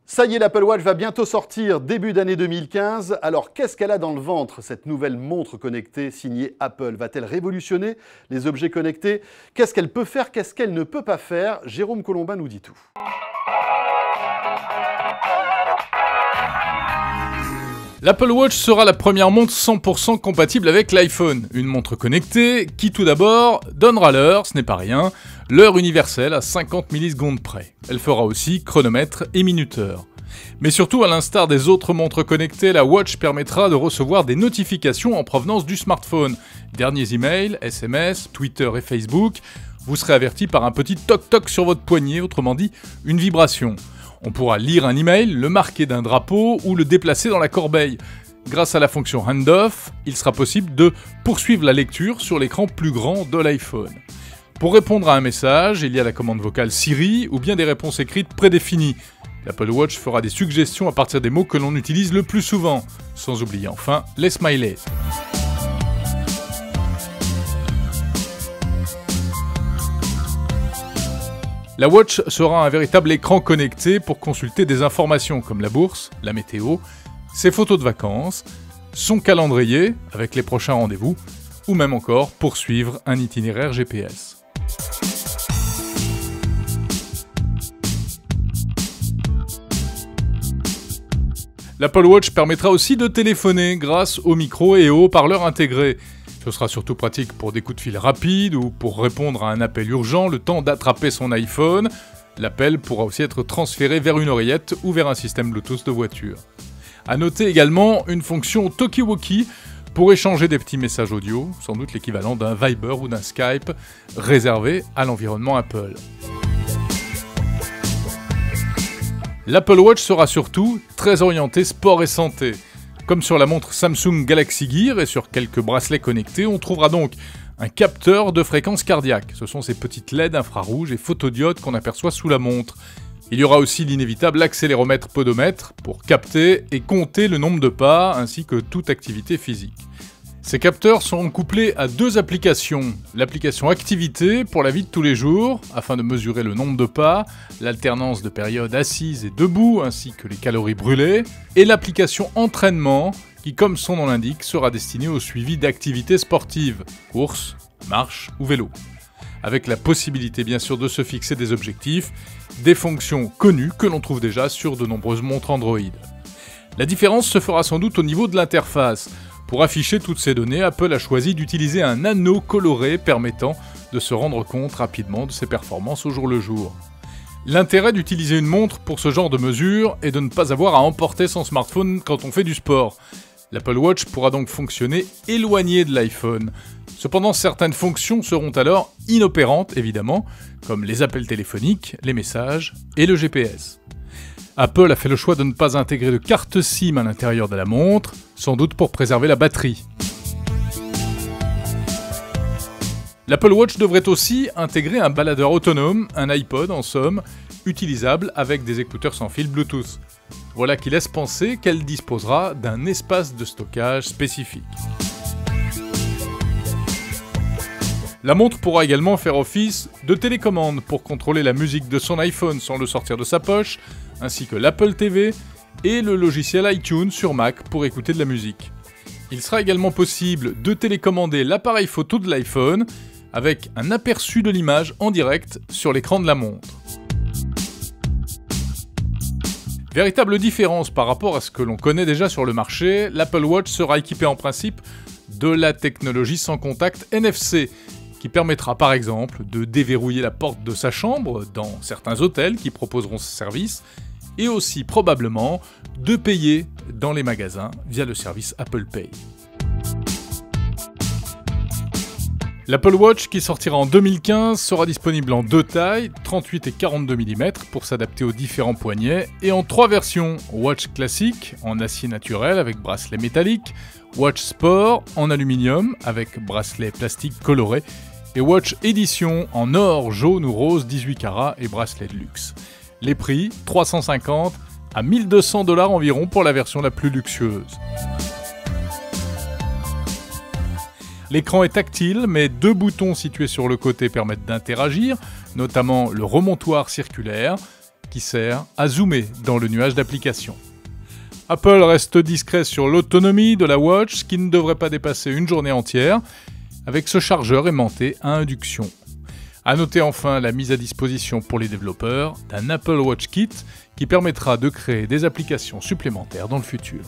Ça y est, l'Apple Watch va bientôt sortir début d'année 2015. Alors, qu'est-ce qu'elle a dans le ventre, cette nouvelle montre connectée signée Apple? Va-t-elle révolutionner les objets connectés? Qu'est-ce qu'elle peut faire? Qu'est-ce qu'elle ne peut pas faire? Jérôme Colombin nous dit tout. L'Apple Watch sera la première montre 100% compatible avec l'iPhone. Une montre connectée qui, tout d'abord, donnera l'heure, ce n'est pas rien, l'heure universelle à 50 millisecondes près. Elle fera aussi chronomètre et minuteur. Mais surtout, à l'instar des autres montres connectées, la Watch permettra de recevoir des notifications en provenance du smartphone. Derniers emails, SMS, Twitter et Facebook, vous serez averti par un petit toc-toc sur votre poignet, autrement dit, une vibration. On pourra lire un email, le marquer d'un drapeau ou le déplacer dans la corbeille. Grâce à la fonction Handoff, il sera possible de poursuivre la lecture sur l'écran plus grand de l'iPhone. Pour répondre à un message, il y a la commande vocale Siri ou bien des réponses écrites prédéfinies. L'Apple Watch fera des suggestions à partir des mots que l'on utilise le plus souvent, sans oublier enfin les smileys. La Watch sera un véritable écran connecté pour consulter des informations comme la bourse, la météo, ses photos de vacances, son calendrier avec les prochains rendez-vous, ou même encore poursuivre un itinéraire GPS. L'Apple Watch permettra aussi de téléphoner grâce au micro et au haut-parleur intégrés. Ce sera surtout pratique pour des coups de fil rapides ou pour répondre à un appel urgent le temps d'attraper son iPhone. L'appel pourra aussi être transféré vers une oreillette ou vers un système Bluetooth de voiture. A noter également une fonction Talkie-Walkie pour échanger des petits messages audio, sans doute l'équivalent d'un Viber ou d'un Skype, réservé à l'environnement Apple. L'Apple Watch sera surtout très orienté sport et santé. Comme sur la montre Samsung Galaxy Gear et sur quelques bracelets connectés, on trouvera donc un capteur de fréquence cardiaque. Ce sont ces petites LED infrarouges et photodiodes qu'on aperçoit sous la montre. Il y aura aussi l'inévitable accéléromètre podomètre pour capter et compter le nombre de pas ainsi que toute activité physique. Ces capteurs seront couplés à deux applications. L'application Activité pour la vie de tous les jours, afin de mesurer le nombre de pas, l'alternance de périodes assises et debout, ainsi que les calories brûlées, et l'application Entraînement, qui comme son nom l'indique, sera destinée au suivi d'activités sportives, course, marche ou vélo. Avec la possibilité bien sûr de se fixer des objectifs, des fonctions connues que l'on trouve déjà sur de nombreuses montres Android. La différence se fera sans doute au niveau de l'interface. Pour afficher toutes ces données, Apple a choisi d'utiliser un anneau coloré permettant de se rendre compte rapidement de ses performances au jour le jour. L'intérêt d'utiliser une montre pour ce genre de mesures est de ne pas avoir à emporter son smartphone quand on fait du sport. L'Apple Watch pourra donc fonctionner éloigné de l'iPhone. Cependant, certaines fonctions seront alors inopérantes, évidemment, comme les appels téléphoniques, les messages et le GPS. Apple a fait le choix de ne pas intégrer de carte SIM à l'intérieur de la montre, sans doute pour préserver la batterie. L'Apple Watch devrait aussi intégrer un baladeur autonome, un iPod en somme, utilisable avec des écouteurs sans fil Bluetooth. Voilà qui laisse penser qu'elle disposera d'un espace de stockage spécifique. La montre pourra également faire office de télécommande pour contrôler la musique de son iPhone sans le sortir de sa poche, ainsi que l'Apple TV et le logiciel iTunes sur Mac pour écouter de la musique. Il sera également possible de télécommander l'appareil photo de l'iPhone avec un aperçu de l'image en direct sur l'écran de la montre. Véritable différence par rapport à ce que l'on connaît déjà sur le marché, l'Apple Watch sera équipée en principe de la technologie sans contact NFC, qui permettra par exemple de déverrouiller la porte de sa chambre dans certains hôtels qui proposeront ce service, et aussi probablement de payer dans les magasins via le service Apple Pay. L'Apple Watch, qui sortira en 2015, sera disponible en deux tailles, 38 et 42 mm pour s'adapter aux différents poignets, et en trois versions, Watch classique en acier naturel avec bracelet métallique, Watch Sport en aluminium avec bracelet plastique coloré, et Watch Edition en or, jaune ou rose 18 carats et bracelet de luxe. Les prix, 350 à 1200 $ environ pour la version la plus luxueuse. L'écran est tactile, mais deux boutons situés sur le côté permettent d'interagir, notamment le remontoir circulaire qui sert à zoomer dans le nuage d'applications. Apple reste discret sur l'autonomie de la Watch qui ne devrait pas dépasser une journée entière avec ce chargeur aimanté à induction. A noter enfin la mise à disposition pour les développeurs d'un Apple Watch Kit qui permettra de créer des applications supplémentaires dans le futur.